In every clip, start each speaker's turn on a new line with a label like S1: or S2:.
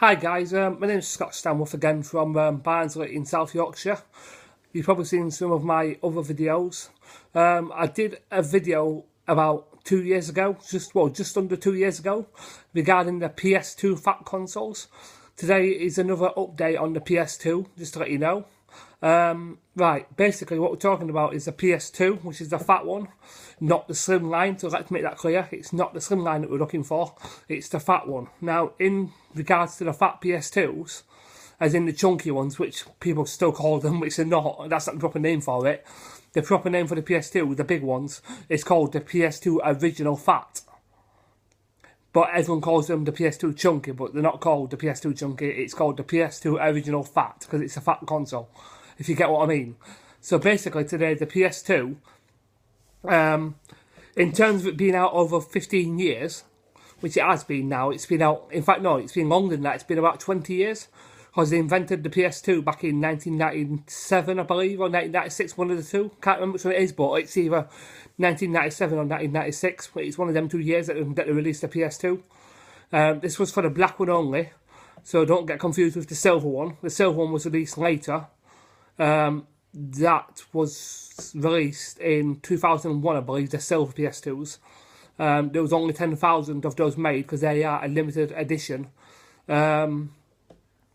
S1: Hi guys, my name is Scott Stanworth again from Barnsley in South Yorkshire. You've probably seen some of my other videos. I did a video about 2 years ago, just under 2 years ago, regarding the PS2 fat consoles. Today is another update on the PS2, just to let you know. Right, basically what we're talking about is the PS2, which is the fat one, not the slim line, so let's make that clear. It's not the slim line that we're looking for, it's the fat one. Now, in regards to the fat PS2s, as in the chunky ones, which people still call them, which are not, that's not the proper name for it. The proper name for the PS2, the big ones, is called the PS2 Original Fat. But everyone calls them the PS2 Chunky, but they're not called the PS2 Chunky, it's called the PS2 Original Fat, because it's a fat console, if you get what I mean. So basically today, the PS2, in terms of it being out over 15 years, which it has been now, it's been out, in fact no, it's been longer than that, it's been about 20 years, because they invented the PS2 back in 1997, I believe, or 1996, one of the two, can't remember which one it is, but it's either 1997 or 1996, but it's one of them 2 years that they released the PS2. This was for the black one only, so don't get confused with the silver one. The silver one was released later. That was released in 2001, I believe, the silver PS2s. There was only 10,000 of those made because they are a limited edition.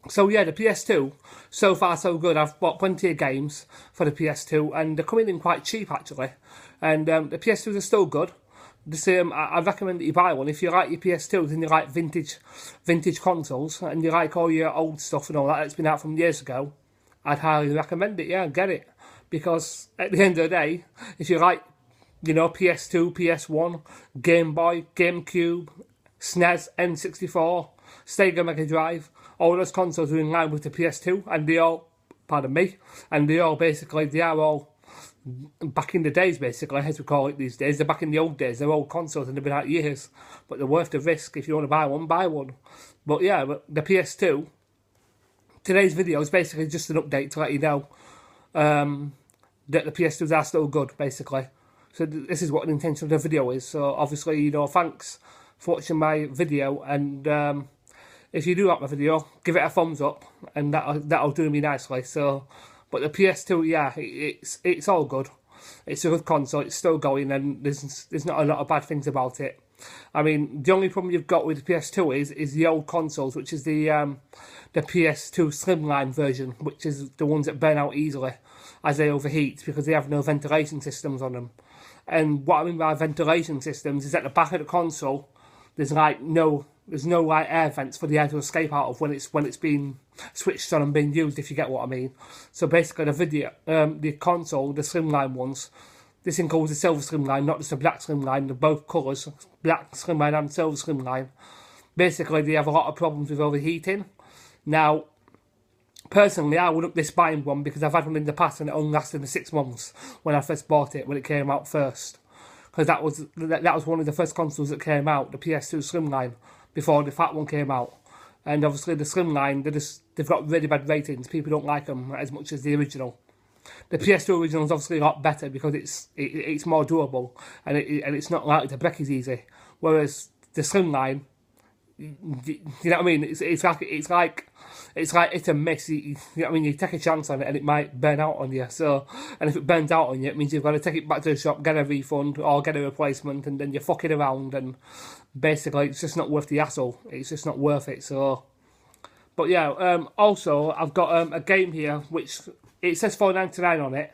S1: So yeah, the PS2, so far so good. I've bought plenty of games for the PS2 and they're coming in quite cheap actually. And the PS2s are still good. The same, I recommend that you buy one if you like your PS2s and you like vintage consoles and you like all your old stuff and all that that's been out from years ago. I'd highly recommend it, yeah, get it. Because at the end of the day, if you like, you know, PS2, PS1, Game Boy, GameCube, SNES, N64, Sega Mega Drive, all those consoles are in line with the PS2, and they all, pardon me, and they all basically, they are all back in the days basically, as we call it these days. They're back in the old days, they're old consoles and they've been out years, but they're worth the risk. If you want to buy one, buy one. But yeah, the PS2, today's video is basically just an update to let you know that the PS2s are still good, basically. So this is what the intention of the video is. So obviously, you know, thanks for watching my video, and if you do like my video, give it a thumbs up, and that'll do me nicely. So, but the PS2, yeah, it's all good. It's a good console. It's still going, and there's not a lot of bad things about it. I mean, the only problem you've got with the PS2 is the old consoles, which is the PS2 Slimline version, which is the ones that burn out easily as they overheat because they have no ventilation systems on them. And what I mean by ventilation systems is at the back of the console, there's no like air vents for the air to escape out of when it's being switched on and being used, if you get what I mean. So basically, the console, the Slimline ones. This includes the silver slimline, not just the black slimline. They're both colours, black slimline and silver slimline. Basically, they have a lot of problems with overheating. Now, personally, I wouldn't be buying one because I've had one in the past and it only lasted me 6 months when I first bought it, when it came out first. Because that was one of the first consoles that came out, the PS2 Slimline, before the fat one came out. And obviously, the Slimline, they've got really bad ratings. People don't like them as much as the original. The PS2 original is obviously a lot better because it's more durable and it's not likely to break as easy. Whereas the Slimline, you know what I mean? It's like hit and miss. You know what I mean? You take a chance on it and it might burn out on you. So, and if it burns out on you, it means you've got to take it back to the shop, get a refund or get a replacement, and then you're fucking around. And basically, it's just not worth the hassle. It's just not worth it. So, but yeah. Also, I've got a game here which. It says $4.99 on it,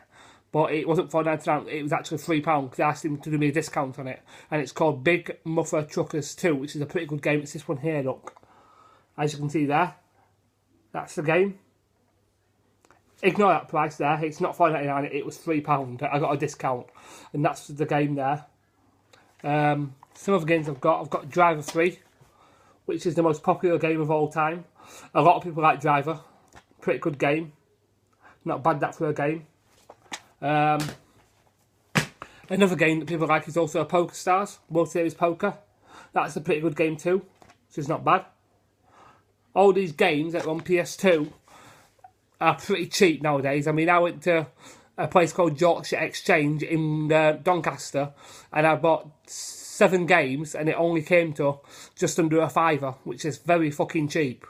S1: but it wasn't $4.99, it was actually £3 because I asked him to do me a discount on it. And it's called Big Muffler Truckers 2, which is a pretty good game. It's this one here, look. As you can see there, that's the game. Ignore that price there, it's not $4.99, it was £3. I got a discount, and that's the game there. Some other games I've got Driver 3, which is the most popular game of all time. A lot of people like Driver, pretty good game. Not bad that for a game. Another game that people like is also Poker Stars, World Series Poker. That's a pretty good game too, which is not bad. All these games that are on PS2 are pretty cheap nowadays. I mean, I went to a place called Yorkshire Exchange in Doncaster and I bought 7 games and it only came to just under a £5, which is very fucking cheap.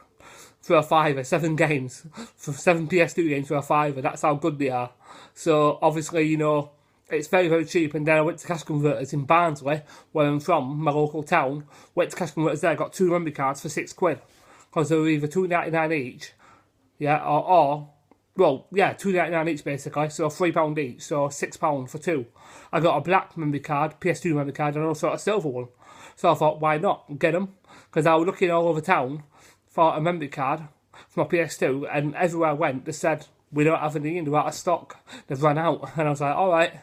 S1: for a fiver, 7 games, for 7 PS2 games for a fiver. That's how good they are. So obviously, you know, it's very, very cheap. And then I went to Cash Converters in Barnsley, where I'm from, my local town. Went to Cash Converters there, got 2 memory cards for £6. Because they were either £2.99 each, yeah, or well, yeah, £2.99 each basically, so £3 each, so £6 for 2. I got a black memory card, PS2 memory card, and also a silver one. So I thought, why not get them? Because I was looking all over town for a memory card for my PS2, and everywhere I went, they said, we don't have any, and they're out of stock. They've run out. And I was like, alright.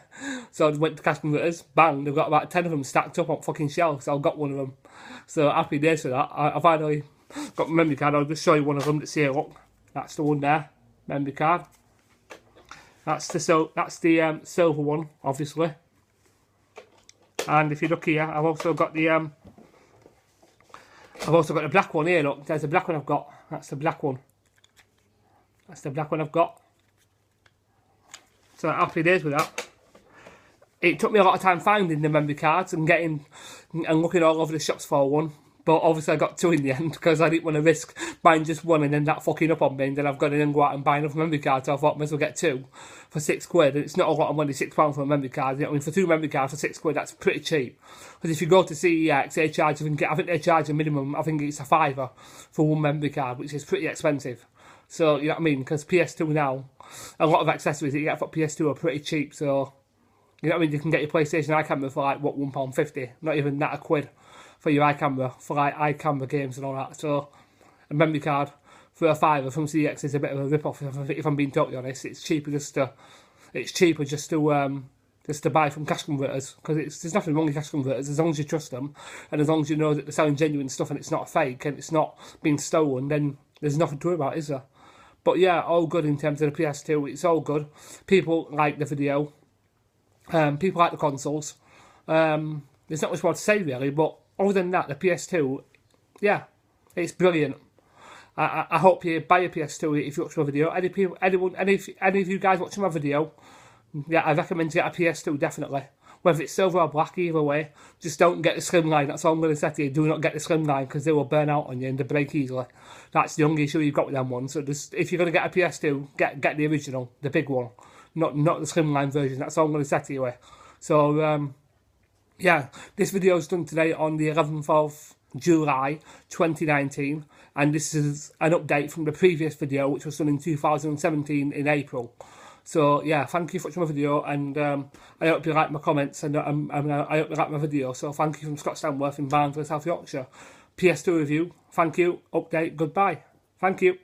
S1: So I went to Cash Converters, bang, they've got about 10 of them stacked up on fucking shelves, so I got one of them. So happy days for that. I've finally got my memory card. I'll just show you one of them to see it. Look, that's the one there, memory card. That's the silver one, obviously. And if you look here, I've also got the black one here. Look, there's the black one I've got. That's the black one. That's the black one I've got. So happy days with that. It took me a lot of time finding the memory cards and looking all over the shops for one. But obviously I got 2 in the end because I didn't want to risk buying just one and then that fucking up on me, and then I've got to then go out and buy another memory card. So I thought I might as well get 2 for £6. And it's not a lot of money, £6 for a memory card. You know what I mean? For 2 memory cards for £6, that's pretty cheap. Because if you go to CEX, they charge, I think they charge a minimum, I think it's a £5 for 1 memory card, which is pretty expensive. So, you know what I mean? Because PS2 now, a lot of accessories that you get for PS2 are pretty cheap. So, you know what I mean? You can get your PlayStation eye camera for like, what, £1.50? Not even that, £1 for your eye camera, for like eye camera games and all that. So, a memory card for a £5 from CX is a bit of a rip-off, if I'm being totally honest. It's cheaper just to buy from Cash Converters, because there's nothing wrong with Cash Converters as long as you trust them, and as long as you know that they're selling genuine stuff and it's not fake and it's not being stolen, then there's nothing to worry about, is there? But yeah, all good in terms of the PS2. It's all good. People like the video. People like the consoles. There's not much more to say really, but other than that, the PS2, yeah, it's brilliant. I hope you buy a PS2 if you watch my video. Any of you guys watching my video, yeah, I recommend you get a PS2 definitely. Whether it's silver or black, either way, just don't get the slimline. That's all I'm going to say to you. Do not get the slimline because they will burn out on you and they break easily. That's the only issue you've got with them ones. So just, if you're going to get a PS2, get the original, the big one, not the slimline version. That's all I'm going to say to you. So yeah, this video is done today on the 11th of July 2019, and this is an update from the previous video, which was done in 2017 in April. So yeah, thank you for watching my video, and I hope you like my comments, and I hope you like my video. So thank you from Scott Stanworth in Barnsley, South Yorkshire. PS2 review, thank you, update, goodbye. Thank you.